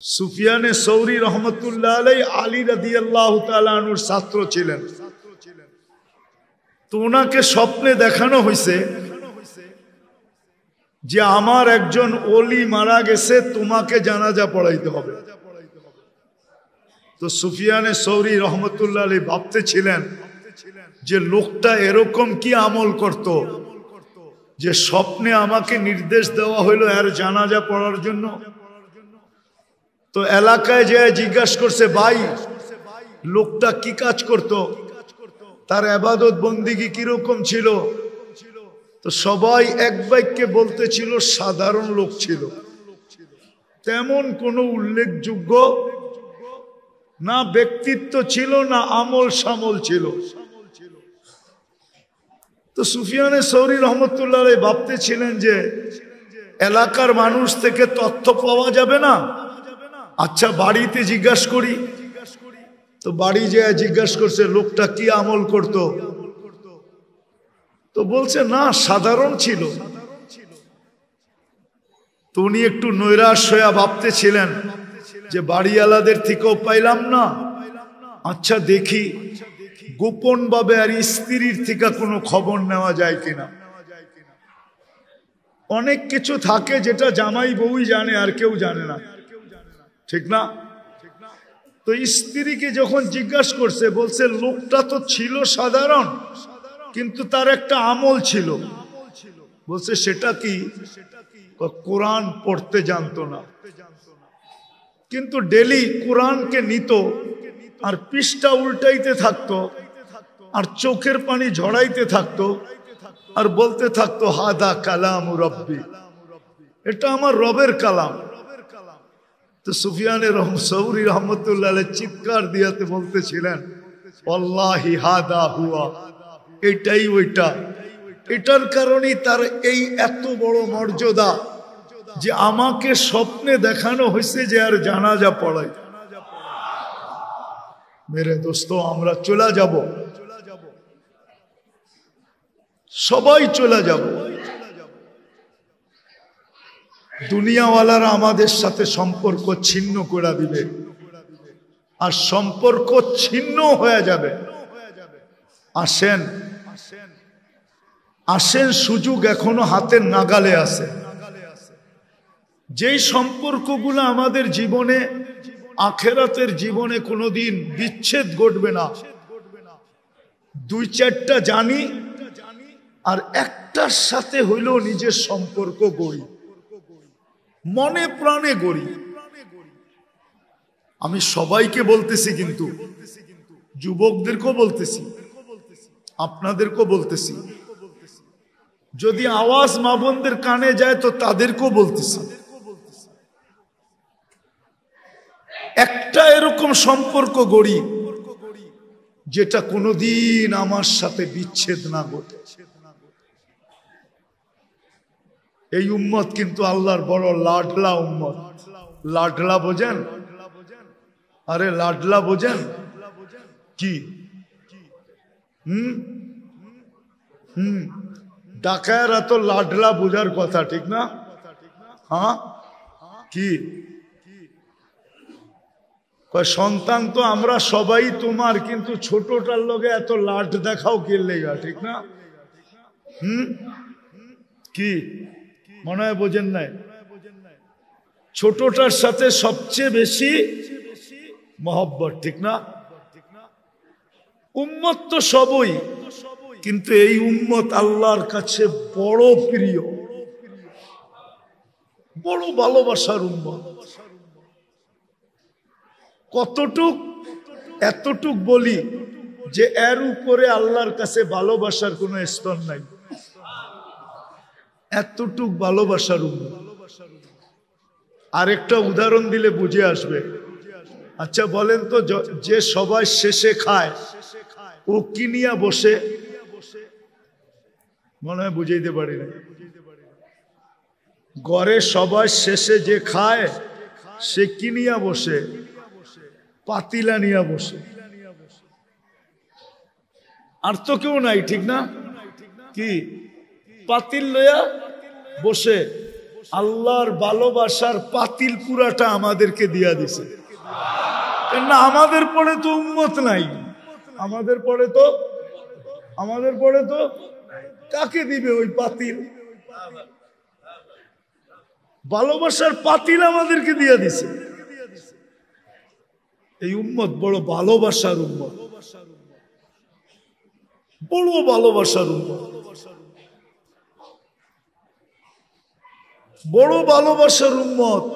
সুফিয়ানে সৌরি রহমতুল্লাহ আলাইহি আলী রাদিয়াল্লাহু তাআলা আনহুর ছাত্র ছিলেন। তো ওনাকে স্বপ্নে দেখানো হয়েছে যে আমার একজন ওলি মারা গেছে, তোমাকে জানাজা পড়াইতে হবে। তো সুফিয়ানে সৌরি রহমতুল্লাহ আলাইহি ভাবতেছিলেন যে লোকটা এরকম কি আমল করত যে স্বপ্নে আমাকে নির্দেশ দেওয়া হইলো এর জানাজা পড়ার জন্য। তো এলাকায় যে জিজ্ঞাসা করছে, ভাই লোকটা কি কাজ করত, তার ইবাদত বন্দিগি কিরকম ছিল? তো সবাই এক বাক্যে বলতেছিল সাধারণ লোক ছিল, তেমন কোনো উল্লেখযোগ্য না ব্যক্তিত্ব ছিল না আমল সামল ছিল। তো সুফিয়ানে সৌরি রহমতুল্লাহ আলাইহি ভাবতেছিলেন যে এলাকার মানুষ থেকে তথ্য পাওয়া যাবে না, আচ্ছা বাড়িতে জিজ্ঞাসা করি। তো বাড়ি যে জিজ্ঞাসা করছে লোকটা কি আমল করত, তো বলছে না সাধারণ ছিল। তো উনি একটু নৈরাশ হয়ে ভাবতেছিলেন যে বাড়িওয়ালাদের থেকেও পাইলাম না, আচ্ছা দেখি গোপন ভাবে আর স্ত্রীর থেকে কোনো খবর নেওয়া যায় কিনা। অনেক কিছু থাকে যেটা জামাই বউই জানে আর কেউ জানে না, ঠিক না? তো স্ত্রীকে যখন জিজ্ঞাসা করছে, বলছে লোকটা তো ছিল সাধারণ কিন্তু তার একটা আমল ছিল। বলছে সেটা কি? কোরআন পড়তে জানতো না, কিন্তু ডেলি কোরআনকে নিত আর পৃষ্ঠা উল্টাইতে থাকতো আর চোখের পানি ঝরাইতে থাকতো আর বলতে থাকতো হাদা কালাম রব্বি, এটা আমার রবের কালাম। তো সুফিয়ানে সৌরি রহমতুল্লাহ আলাইহি চিৎকার দিয়াতে বলতেছিলেন ওয়াল্লাহি হাদা হুয়া, এটাই ওইটা। এটার কারণেই তার এই এত বড় মর্যাদা যে আমাকে স্বপ্নে দেখানো হয়েছে যে আর জানাজা পড়াই। মেরে দোস্ত, আমরা চলে যাব, সবাই চলে যাব। দুনিয়াওয়ালারা আমাদের সাথে সম্পর্ক ছিন্ন করে দিবে আর সম্পর্ক ছিন্ন হয়ে যাবে। আসেন আসেন, সুযোগ এখনো হাতের নাগালে আছে। যেই সম্পর্কগুলো আমাদের জীবনে আখেরাতের জীবনে কোনোদিন বিচ্ছেদ ঘটবে না, দুই চারটা জানি আর একটার সাথে হইলেও নিজের সম্পর্ক গড়ি, মনে প্রাণে গড়ি। আমি সবাইকে বলতেছি, কিন্তু যুবকদেরকেও বলতেছি, আপনাদেরকেও বলতেছি। যদি আওয়াজ মা বোনদের কানে যায় তো তাদেরকেও বলতেছি, একটা এরকম সম্পর্ক গড়ি যেটা কোনোদিন আমার সাথে বিচ্ছেদ না ঘটে। এই উম্মত কিন্তু আল্লাহর বড় লাডলা উম্মত। লাডলা বোঝেন? আরে লাডলা বোঝেন কি? ডাকায়েরা তো লাডলা বোঝার কথা, ঠিক না? হ্যাঁ, কি সন্তান তো আমরা সবাই তোমার, কিন্তু ছোটটার লগে এত লাড দেখাও কে লেগা, ঠিক না? কি মনে হয় বোঝেন নাই? ছোটটার সাথে সবচেয়ে বেশি মহব্বত, ঠিক না? উম্মত তো সবই, কিন্তু এই উম্মত আল্লাহর কাছে বড় প্রিয়, বড় ভালোবাসার উম্মত। কতটুক? এতটুক বলি যে এর উপরে আল্লাহর কাছে ভালোবাসার কোনো স্তর নাই। এতটুক ভালোবাসার উম্মত। আরেকটা উদাহরণ দিলে বুঝে আসবে। আচ্ছা বলেন তো, যে সবাই শেষে খায় ও কি নিয়ে বসে? মনে হয় বুঝাইতে পারি না। ঘরে সবাই শেষে যে খায় সে কি নিয়ে বসে? পাতিলা নিয়ে বসে। আর তো কেউ নাই, ঠিক না? কি পাতিল লইয়া বসে। আল্লাহর ভালোবাসার পাতিল পুরাটা আমাদেরকে দিয়া দিছে। কেননা আমাদের পরে তো উম্মত নাই, আমাদের পরে তো কাকে দিবে ওই পাতিল? ভালোবাসার পাতিল আমাদেরকে দিয়া দিছে। এই উম্মত বড় ভালোবাসার উম্মত, বড় ভালোবাসার উম্মত, বড় ভালোবাসার উম্মত।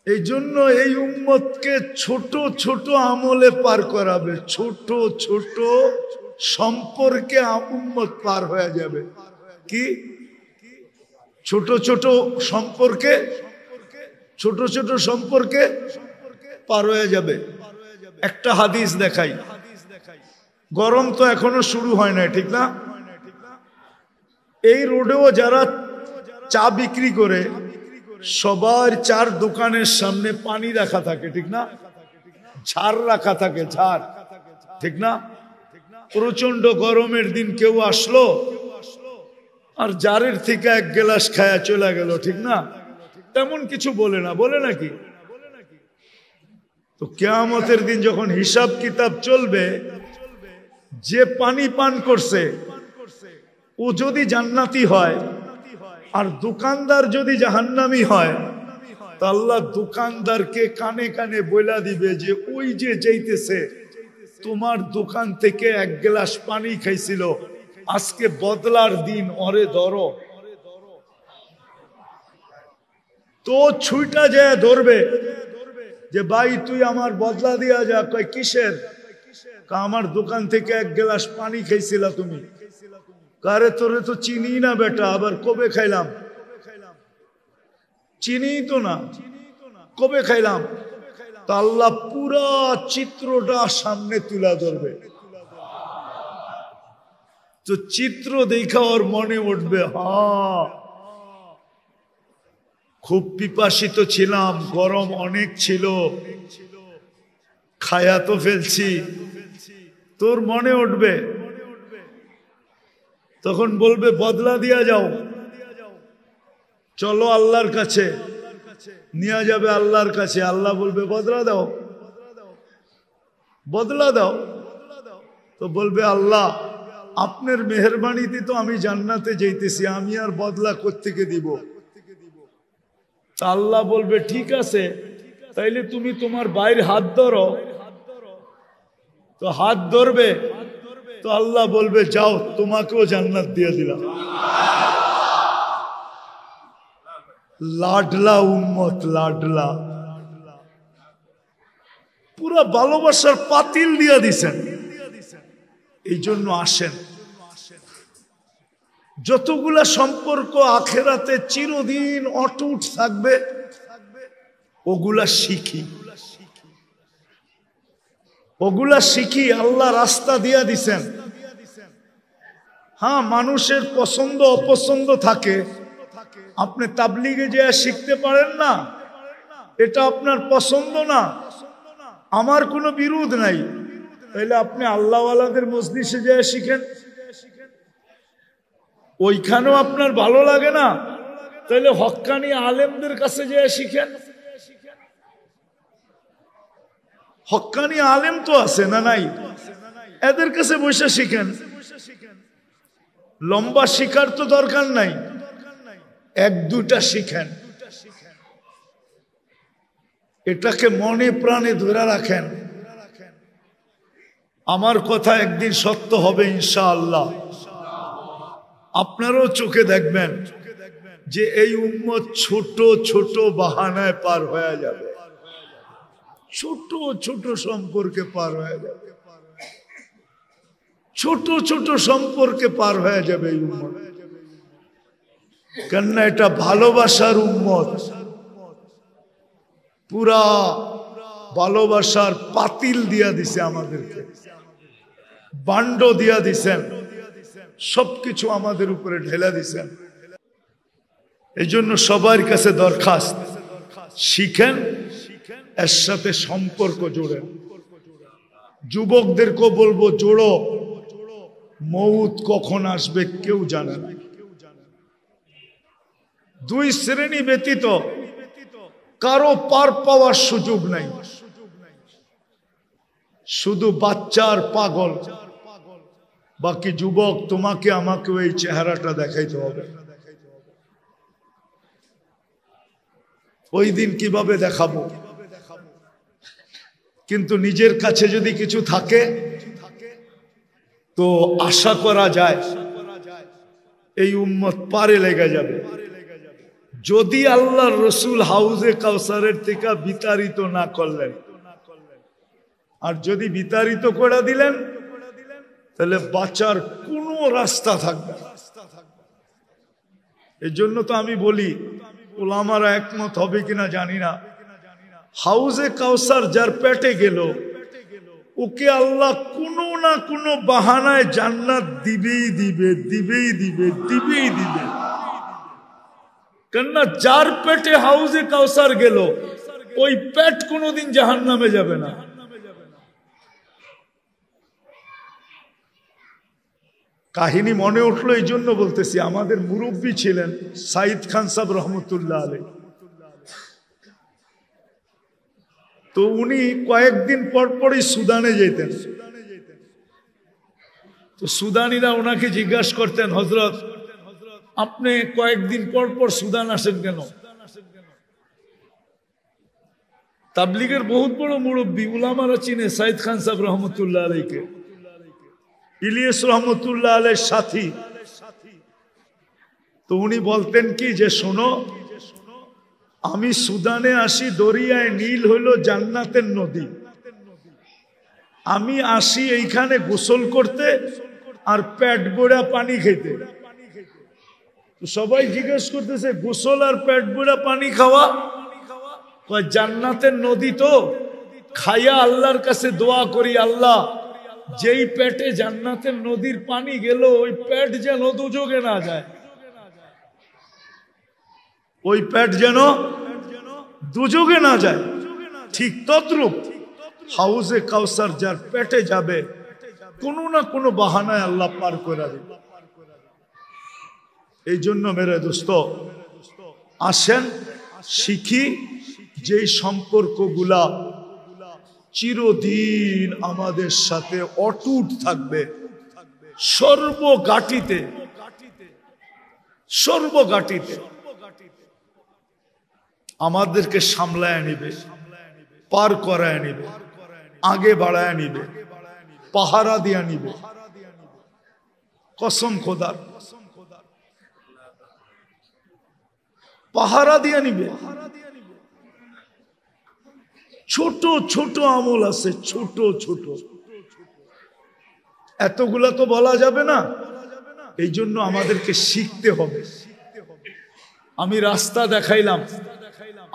এই জন্য এই উম্মতকে ছোট ছোট আমলে পার করাবে, ছোট ছোট সম্পর্কে উম্মত পার হয়ে যাবে। কি ছোট ছোট সম্পর্কে, ছোট ছোট সম্পর্কে পার হয়ে যাবে। একটা হাদিস দেখাই, গরম তো এখনো শুরু হয় না, ঠিক না? এই রোডেও যারা চা বিক্রি করে সবার চার দোকানের সামনে পানি রাখা থাকে, ঠিক না? ঝাড় রাখা থাকে, ঝাড়, ঠিক না? প্রচন্ড গরমের দিন কেউ আসলো আর জারের থেকে এক গ্লাস খায়া চলে গেল, ঠিক না? তেমন কিছু বলে না, বলে নাকি? তো কিয়ামতের দিন যখন হিসাব কিতাব চলবে, যে পানি পান করছে ও যদি জান্নাতি হয় আর দোকানদার যদি জাহান্নামী হয়, তা আল্লাহ দোকানদারকে কানে কানে বইলা দিবে যে ওই যে যাইতেছে তোমার দোকান থেকে এক গ্লাস পানি খাইছিল, আজকে বদলার দিন, ওরে ধরো। তো ছুইটা যায় ধরবে যে ভাই তুই আমার বদলা দিয়া যা। কয় কিসের? আমার দোকান থেকে এক গ্লাস পানি খাইছিলা তুমি। কারে তোরে তো চিনি না বেটা, আবার কবে খাইলাম? চিনি তো না, কবে খাইলাম? তা আল্লাহ পুরা চিত্রটা সামনে তুলা ধরবে। তো চিত্র দেখা ওর মনে উঠবে, হ্যাঁ খুব পিপাসিত ছিলাম, গরম অনেক ছিল, খায়া তো ফেলছি। তোর মনে উঠবে, তখন বলবে বদলা দিয়া যাও, চলো আল্লাহর কাছে, নিয়ে যাবে আল্লাহর কাছে। আল্লাহ বলবে বদলা দাও, বদলা দাও। তো বলবে আল্লাহ আপনার মেহেরবানিতে তো আমি জান্নাতে যাইতেছি, আমি আর বদলা কোত্থেকে দিব? আল্লাহ বলবে ঠিক আছে, তাইলে তুমি তোমার ভাইয়ের হাত ধরো। তো হাত ধরবে, তো আল্লাহ বলবে যাও তোমাকেও জান্নাত দিয়ে দিলাম। লাডলা উম্মত, লাডলা, পুরা ভালোবাসার পাতিল দিয়া দিছেন। এই জন্য আসেন, যতগুলা সম্পর্ক আখেরাতে চিরদিন অটুট থাকবে ওগুলা শিখি, ওগুলা শিখি। আল্লাহ রাস্তা দিয়া দিছেন। হ্যাঁ, মানুষের পছন্দ অপছন্দ থাকে, আপনি তাবলিগে যে শিখতে পারেন না, এটা আপনার পছন্দ না, আমার কোনো বিরোধ নাই, তাইলে আপনি আল্লাহওয়ালাদের মজলিসে যে শিখেন। ওইখানেও আপনার ভালো লাগে না, তাইলে হক্কানি আলেমদের কাছে যে শিখেন। হক্কানি আলেম তো আছে না নাই? এদের কাছে বসে শিখেন। লম্বা শিখার তো দরকার নাই, এক দুটা শিখেন। এটাকে মনে প্রাণে ধরে রাখেন। আমার কথা একদিন সত্য হবে ইনশাআল্লাহ। আপনারাও চোখে দেখবেন যে এই উম্মত ছোট ছোট বাহানায় পার হয়ে যাবে, ছোট ছোট সম্পর্কে পার হয়ে যাবে, ছোট ছোট সম্পর্কে পার হয়ে যাবে এই উম্মত। কেননা এটা ভালোবাসার উম্মত, পুরা ভালোবাসার পাতিল দিয়া দিছে আমাদেরকে, বান্ড দিয়া দিছেন, সবকিছু আমাদের উপরে ঢেলা দিছেন। এই জন্য সবার কাছে দরখাস্ত, শিখেন, এর সাথে সম্পর্ক জোড়েন। যুবকদেরকেও বলবো জোড়ো, মউত কখন আসবে কেউ জানে না। দুই শ্রেণী ব্যতীত কারো পার পাওয়ার সুযোগ নাই। শুধু বাচ্চার পাগল, বাকি যুবক তোমাকে আমাকে এই চেহারাটা দেখাইতে হবে। ওই দিন কিভাবে দেখাবো? কিন্তু নিজের কাছে যদি কিছু থাকে তো আশা করা যায় এই উম্মত পারে লেগে যাবে। যদি আল্লাহর রসুল হাউজে কাউসারের থেকে বিতাড়িত না করলেন, আর যদি বিতাড়িত করে দিলেন তাহলে বাঁচার কোনো রাস্তা থাকবে না। এই জন্য তো আমি বলি, ওলামারা একমত হবে কিনা জানি না, হাউজে কাউসার যার পেটে গেল ওকে আল্লাহ কোনো না কোনো বাহানায় জান্নাত দিবেই দিবে, দিবেই দিবে, দিবেই দিবে। কেননা যার পেটে হাউজে কাউসার গেল ওই পেট কোনোদিন জাহান্নামে যাবে না। কাহিনী মনে উঠলো এই জন্য বলতেছি, আমাদের মুরব্বী ছিলেন সাইদ খান সাহেব রহমতুল্লাহ আলাইহি। তো উনি কয়েকদিন পর পরই সুদানে যেতেন। তো সুদানিরা ওনাকে জিজ্ঞাসা করতেন, হযরত আপনি কয়েকদিন পর পর সুদান আসেন কেন? তাবলিগের বহুত বড় মুরব্বী, উলামারা চিনে সাইদ খান সাহেব রহমতুল্লাহ আলাইহিকে, ইলিয়াস রহমতুল্লাহ আলাইহির সাথী। তো উনি বলতেন কি যে শোনো, আমি সুদানে আসি, দরিয়ায় নীল হইল জান্নাতের নদী, আমি আসি এইখানে গোসল করতে আর পেট ভরা পানি খেতে। তো সবাই জিজ্ঞেস করতেছে গোসল আর পেট ভরা পানি খাওয়া? জান্নাতের নদী তো, খাইয়া আল্লাহর কাছে দোয়া করি, আল্লাহ যেই পেটে জান্নাতের নদীর পানি গেল ওই পেট যেন দুযোগে না যায়, ওই পেট যেন দুযোগে না যায়। ঠিক তদ্রূপ হাউজে কাউসার যার পেটে যাবে কোনো না কোনো বাহানায় আল্লাহ পার করে দেবে। এই জন্য মেরে দোস্ত আসেন শিখি যেই সম্পর্কগুলা চিরদিন আমাদের সাথে অটুট থাকবে, সর্বগাটিতে সর্বগাটিতে আমাদেরকে সামলায় নিবে, পার করায় নিবে, আগে বাড়ায় নিবে, পাহারা দিয়া নিবে। কসম খোদার, পাহারা দিয়া নিবে। ছোট ছোট আমল আছে, ছোট ছোট, এতগুলা তো বলা যাবে না। এই জন্য আমাদেরকে শিখতে হবে। আমি রাস্তা দেখাইলাম,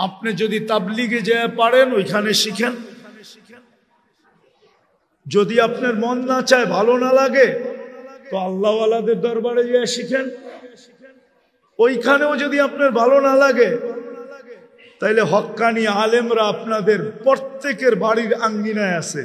আপনি যদি তাবলিগে যেয়ে পারেন ওইখানে শিখেন। যদি আপনার মন না চায়, ভালো না লাগে, তো আল্লাহওয়ালাদের দরবারে যেয়ে শিখেন। ওইখানেও যদি আপনার ভালো না লাগে তাইলে হক্কানি আলেমরা আপনাদের প্রত্যেকের বাড়ির আঙ্গিনায় আছে।